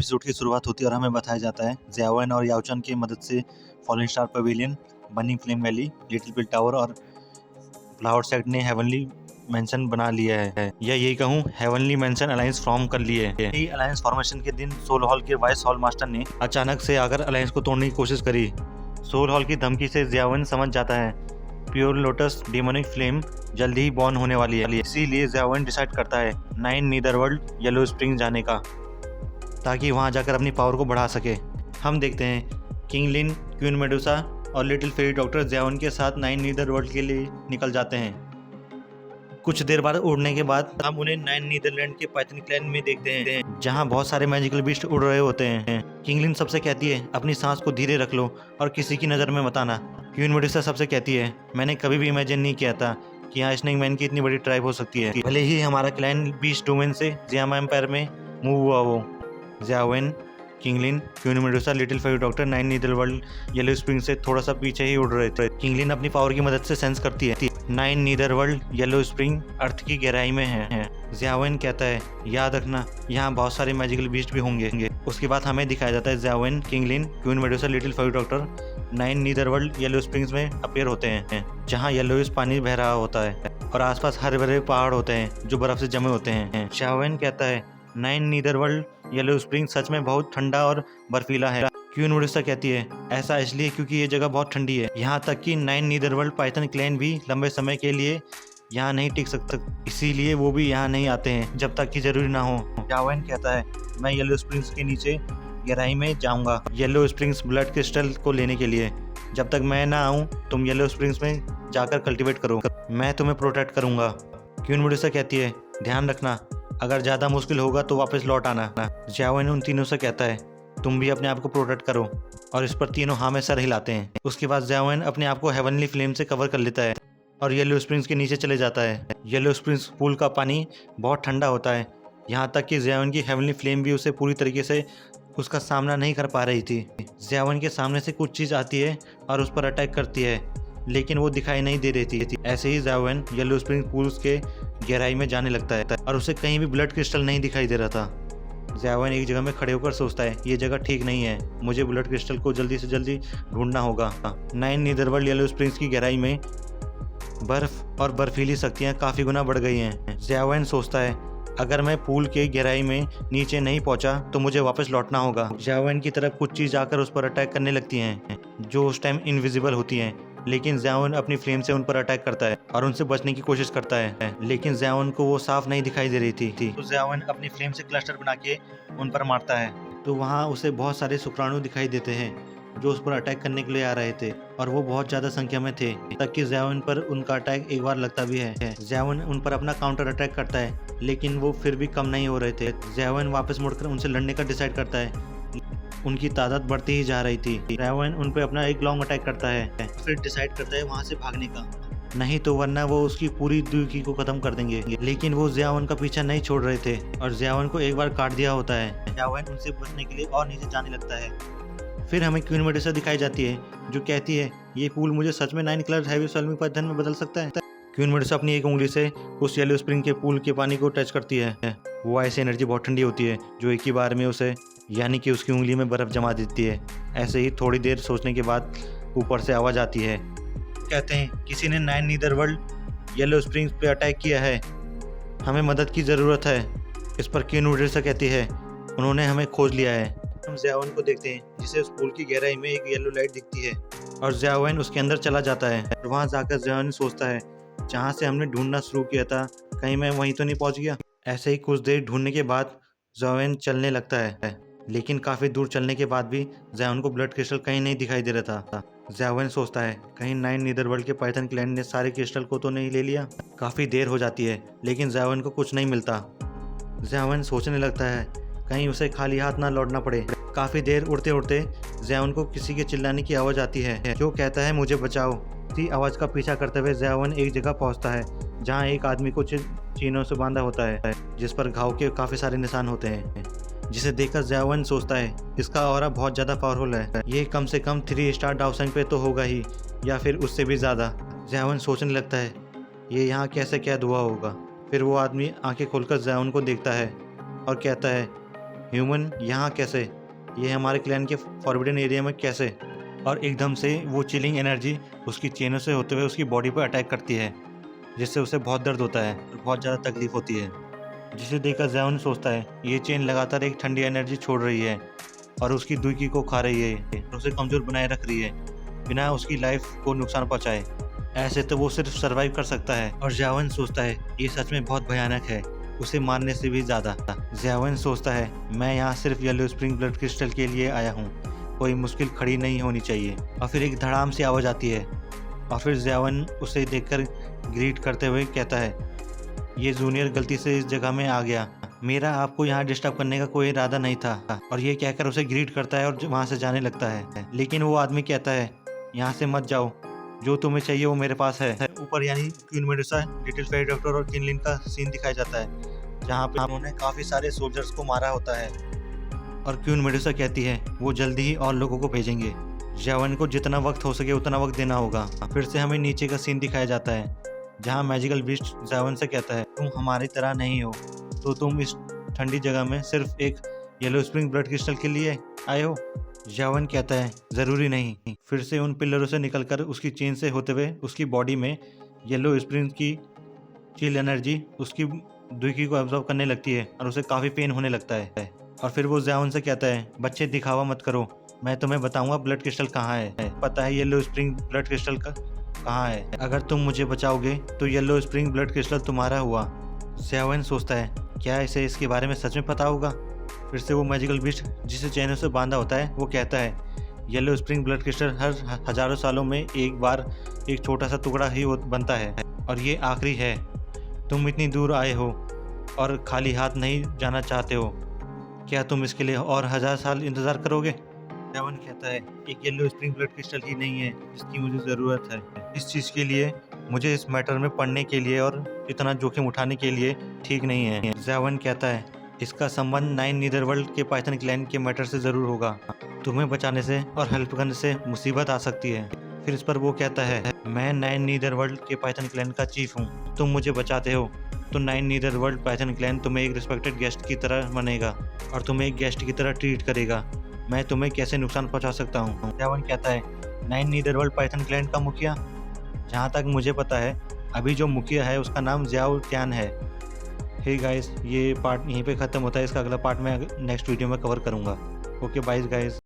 Episode की शुरुआत होती है और हमें बताया जाता है ज़ियाओएन और याओचन की मदद से falling star pavilion, burning flame valley, little big tower और फ्लावर सेट ने हेवनली मेंशन बना लिया है, या यही कहूँ हेवनली मेंशन अलायंस फॉर्म कर लिए है। अलायंस फॉर्मेशन के दिन सोल हॉल के वाइस हॉल मास्टर ने अचानक से आकर अलायंस को तोड़ने की कोशिश करी। सोल हॉल की धमकी से ज़ियाओएन समझ जाता है प्योर लोटस डेमोनिक फ्लेम जल्दी ही बॉर्न होने वाली है, इसीलिए ज़ियाओएन डिसाइड करता है 9 नीदरवर्ल्ड येलो स्प्रिंग जाने का, ताकि वहां जाकर अपनी पावर को बढ़ा सके। हम देखते हैं किंग लिन, क्वीन मेडुसा और लिटिल फेरी डॉक्टर ज़ियाओएन के साथ 9 नीदरवर्ल्ड के लिए निकल जाते हैं। कुछ देर बाद उड़ने के बाद हम उन्हें 9 नीदरलैंड के पाइथन क्लैन में देखते हैं, जहां बहुत सारे मैजिकल बीस्ट उड़ रहे होते हैं। किंगलिन सबसे कहती है अपनी सांस को धीरे रख लो और किसी की नज़र में मत आना। क्वीन मेडुसा सबसे कहती है मैंने कभी भी इमेजिन नहीं किया था कि यहाँ स्नेक मैन की इतनी बड़ी ट्राइब हो सकती है, भले ही हमारा क्लैन बीस्ट डोमेन से ज़ियामा एम्पायर में मूव हुआ हो। ज़ियाओएन, Kinglin, queen Medusa, little fairy doctor 9 नीदरवर्ल्ड yellow spring से थोड़ा सा पीछे ही उड़ रहे थे। किंगलिन अपनी पावर की मदद से सेंस करती है 9 नीदरवर्ल्ड येलो स्प्रिंग अर्थ की गहराई में है। ज़ियाओएन कहता है याद रखना यहाँ बहुत सारे मैजिकल बीस्ट भी होंगे। उसके बाद हमें दिखाया जाता है ज़ियाओएन, Kinglin, queen Medusa, little fairy doctor 9 नीदरवर्ल्ड yellow springs में अपीयर होते हैं, जहाँ येलोइश पानी बह रहा होता है और आसपास हरे भरे पहाड़ होते हैं जो बर्फ से जमे होते हैं। ज़ियाओएन कहता है 9 नीदरवर्ल्ड येलो स्प्रिंग सच में बहुत ठंडा और बर्फीला है। क्वीन मेडुसा कहती है ऐसा इसलिए क्योंकि ये जगह बहुत ठंडी है, यहाँ तक कि 9 नीदरवर्ल्ड पाइथन क्लैन भी लंबे समय के लिए यहाँ नहीं टिक सकता, इसीलिए वो भी यहाँ नहीं आते हैं जब तक कि जरूरी ना हो। ज़ियाओएन कहता है मैं येलो स्प्रिंग्स के नीचे गहराई में जाऊंगा येलो स्प्रिंग्स ब्लड क्रिस्टल को लेने के लिए। जब तक मैं ना आऊँ तुम येलो स्प्रिंग्स में जाकर कल्टीवेट करो, मैं तुम्हें प्रोटेक्ट करूंगा। क्वीन मेडुसा कहती है ध्यान रखना अगर ज़्यादा मुश्किल होगा तो वापस लौट आना। ज़ियाओएन उन तीनों से कहता है तुम भी अपने आप को प्रोटेक्ट करो, और इस पर तीनों हाँ में सर हिलाते हैं। उसके बाद ज़ियाओएन अपने आप को हेवनली फ्लेम से कवर कर लेता है और येलो स्प्रिंग्स के नीचे चले जाता है। येलो स्प्रिंग्स पूल का पानी बहुत ठंडा होता है, यहाँ तक कि ज़ियाओएन की हेवनली फ्लेम भी उसे पूरी तरीके से उसका सामना नहीं कर पा रही थी। ज़ियाओएन के सामने से कुछ चीज़ आती है और उस पर अटैक करती है, लेकिन वो दिखाई नहीं दे रही थी। ऐसे ही ज़ियाओएन येलो स्प्रिंग पूल्स के गहराई में जाने लगता है और उसे कहीं भी ब्लड क्रिस्टल नहीं दिखाई दे रहा था। ज़ियाओएन एक जगह में खड़े होकर सोचता है ये जगह ठीक नहीं है, मुझे ब्लड क्रिस्टल को जल्दी से जल्दी ढूंढना होगा। 9 नीदरवर्ल्ड येलो स्प्रिंग्स की गहराई में बर्फ और बर्फीली शक्तियाँ काफ़ी गुना बढ़ गई हैं। ज़ियाओएन सोचता है अगर मैं पूल के गहराई में नीचे नहीं पहुंचा तो मुझे वापस लौटना होगा। ज़ियाओएन की तरफ कुछ चीज़ आकर उस पर अटैक करने लगती हैं जो उस टाइम इनविजिबल होती हैं, लेकिन ज़ियाओएन अपनी फ्लेम से उन पर अटैक करता है और उनसे बचने की कोशिश करता है, लेकिन ज़ियाओएन को वो साफ नहीं दिखाई दे रही थी। तो ज़ियाओएन अपनी फ्लेम से क्लस्टर बना के उन पर मारता है, तो वहाँ उसे बहुत सारे शुक्राणु दिखाई देते हैं जो उस पर अटैक करने के लिए आ रहे थे, और वो बहुत ज़्यादा संख्या में थे, तक कि ज़ियाओएन पर उनका अटैक एक बार लगता भी है। ज़ियाओएन उन पर अपना काउंटर अटैक करता है, लेकिन वो फिर भी कम नहीं हो रहे थे। ज़ियाओएन वापस मुड़कर उनसे लड़ने का डिसाइड करता है, उनकी तादाद बढ़ती ही जा रही थी। ज़ियाओएन उन पर अपना एक लॉन्ग अटैक करता है, फिर डिसाइड करता है वहाँ से भागने का, नहीं तो वरना वो उसकी पूरी दुखी को खत्म कर देंगे। लेकिन वो ज़ियाओएन का पीछा नहीं छोड़ रहे थे और ज़ियाओएन को एक बार काट दिया होता है। ज़ियाओएन उनसे बचने के लिए और नीचे जाने लगता है। फिर हमें क्वीन मेडुसा दिखाई जाती है जो कहती है ये पूल मुझे सच में 9 कलर हैवी स्वेलमिंग पाइथन में बदल सकता है। क्वीन मेडुसा अपनी एक उंगली से उस येलो स्प्रिंग के पूल के पानी को टच करती है, वो ऐसी एनर्जी बहुत ठंडी होती है जो एक ही बार में उसे यानी कि उसकी उंगली में बर्फ जमा देती है। ऐसे ही थोड़ी देर सोचने के बाद ऊपर से आवाज़ आती है, कहते हैं किसी ने 9 नीदरवर्ल्ड येलो स्प्रिंग्स पे अटैक किया है, हमें मदद की ज़रूरत है। इस पर क्वीन मेडुसा कहती है उन्होंने हमें खोज लिया है। हम ज़ियाओएन को देखते हैं जिसे उस पूल की गहराई में एक येलो लाइट दिखती है और ज़ियाओएन उसके अंदर चला जाता है। और वहाँ जाकर ज़ियाओएन सोचता है जहाँ से हमने ढूंढना शुरू किया था कहीं मैं वहीं तो नहीं पहुँच गया। ऐसे ही कुछ देर ढूंढने के बाद ज़ियाओएन चलने लगता है, लेकिन काफ़ी दूर चलने के बाद भी ज़ियाओएन को ब्लड क्रिस्टल कहीं नहीं दिखाई दे रहा था। ज़ियाओएन सोचता है कहीं 9 नीदरवर्ल्ड के पाइथन क्लैन ने सारे क्रिस्टल को तो नहीं ले लिया। काफ़ी देर हो जाती है लेकिन ज़ियाओएन को कुछ नहीं मिलता। ज़ियाओएन सोचने लगता है कहीं उसे खाली हाथ ना लौटना पड़े। काफ़ी देर उड़ते उड़ते ज़ियाओएन को किसी के चिल्लाने की आवाज़ आती है जो कहता है मुझे बचाओ। इसी आवाज़ का पीछा करते हुए ज़ियाओएन एक जगह पहुंचता है जहां एक आदमी को चीनों से बांधा होता है जिस पर घाव के काफ़ी सारे निशान होते हैं, जिसे देखकर ज़ियाओएन सोचता है इसका ऑरा बहुत ज़्यादा पावरफुल है, ये कम से कम 3 स्टार डाउसेंग पे तो होगा ही या फिर उससे भी ज़्यादा। ज़ियाओएन सोचने लगता है ये यहाँ कैसे कैद हुआ होगा। फिर वो आदमी आंखें खोलकर ज़ियाओएन को देखता है और कहता है ह्यूमन यहाँ कैसे, ये हमारे क्लैन के फॉरबिडन एरिया में कैसे। और एकदम से वो चिलिंग एनर्जी उसकी चेनों से होते हुए उसकी बॉडी पर अटैक करती है, जिससे उसे बहुत दर्द होता है और बहुत ज़्यादा तकलीफ होती है। जिसे देखकर ज़ेवन सोचता है ये चेन लगातार एक ठंडी एनर्जी छोड़ रही है और उसकी दुखी को खा रही है और उसे कमज़ोर बनाए रख रही है बिना उसकी लाइफ को नुकसान पहुँचाए। ऐसे तो वो सिर्फ सर्वाइव कर सकता है। और ज़ेवन सोचता है ये सच में बहुत भयानक है, उसे मारने से भी ज़्यादा। ज़ेवन सोचता है मैं यहाँ सिर्फ येलो स्प्रिंग ब्लड क्रिस्टल के लिए आया हूँ, कोई मुश्किल खड़ी नहीं होनी चाहिए। और फिर एक धड़ाम सी आवाज़ आती है और फिर ज़ेवन उसे देखकर ग्रीट करते हुए कहता है ये जूनियर गलती से इस जगह में आ गया, मेरा आपको यहाँ डिस्टर्ब करने का कोई इरादा नहीं था। और ये कहकर उसे ग्रीट करता है और वहाँ से जाने लगता है। लेकिन वो आदमी कहता है यहाँ से मत जाओ, जो तुम्हें चाहिए वो मेरे पास है। ऊपर यानी queen Medusa, little fairy doctor और किनलिन का सीन दिखाया जाता है जहाँ पे उन्होंने काफ़ी सारे सोल्जर्स को मारा होता है। और क्वीन मेडुसा कहती है वो जल्दी ही और लोगों को भेजेंगे, ज़ेवन को जितना वक्त हो सके उतना वक्त देना होगा। फिर से हमें नीचे का सीन दिखाया जाता है जहाँ मैजिकल बीस्ट ज़ेवन से कहता है तुम हमारी तरह नहीं हो, तो तुम इस ठंडी जगह में सिर्फ एक येलो स्प्रिंग ब्लड क्रिस्टल के लिए आए हो। ज़ेवन कहता है ज़रूरी नहीं। फिर से उन पिलरों से निकलकर उसकी चेन से होते हुए उसकी बॉडी में येलो स्प्रिंग की चिल एनर्जी उसकी दुखी को एब्जॉर्ब करने लगती है और उसे काफ़ी पेन होने लगता है। और फिर वो ज़ेवन से कहता है बच्चे दिखावा मत करो, मैं तुम्हें बताऊंगा ब्लड क्रिस्टल कहाँ है। पता है येलो स्प्रिंग ब्लड क्रिस्टल का कहाँ है, अगर तुम मुझे बचाओगे तो येलो स्प्रिंग ब्लड क्रिस्टल तुम्हारा हुआ। ज़ेवन सोचता है क्या इसे इसके बारे में सच में पता होगा। फिर से वो मैजिकल बीस्ट जिसे चैनों से बांधा होता है वो कहता है येलो स्प्रिंग ब्लड क्रिस्टल हर हजारों सालों में एक बार एक छोटा सा टुकड़ा ही बनता है और ये आखिरी है। तुम इतनी दूर आए हो और खाली हाथ नहीं जाना चाहते हो, क्या तुम इसके लिए और 1000 साल इंतज़ार करोगे। ज़ेवन कहता है एक येलो स्प्रिंग ब्लड क्रिस्टल ही नहीं है जिसकी मुझे ज़रूरत है, इस चीज़ के लिए मुझे इस मैटर में पढ़ने के लिए और इतना जोखिम उठाने के लिए ठीक नहीं है। ज़ेवन कहता है इसका संबंध 9 नीदरवर्ल्ड के पाइथन क्लैन के मैटर से ज़रूर होगा, तुम्हें बचाने से और हेल्प करने से मुसीबत आ सकती है। फिर इस पर वो कहता है मैं 9 नीदरवर्ल्ड के पाइथन क्लैन का चीफ हूँ, तुम मुझे बचाते हो तो 9 नीदरवर्ल्ड पाइथन क्लैन तुम्हें एक रिस्पेक्टेड गेस्ट की तरह मानेगा और तुम्हें एक गेस्ट की तरह ट्रीट करेगा, मैं तुम्हें कैसे नुकसान पहुंचा सकता हूं। ज़ेवन कहता है 9 नीदरवर्ल्ड पाइथन क्लैन का मुखिया, जहां तक मुझे पता है अभी जो मुखिया है उसका नाम ज़्याओ त्यान है। हे गाइस, ये पार्ट यहीं पे ख़त्म होता है, इसका अगला पार्ट मैं नेक्स्ट वीडियो में कवर करूंगा। Okay bye guys.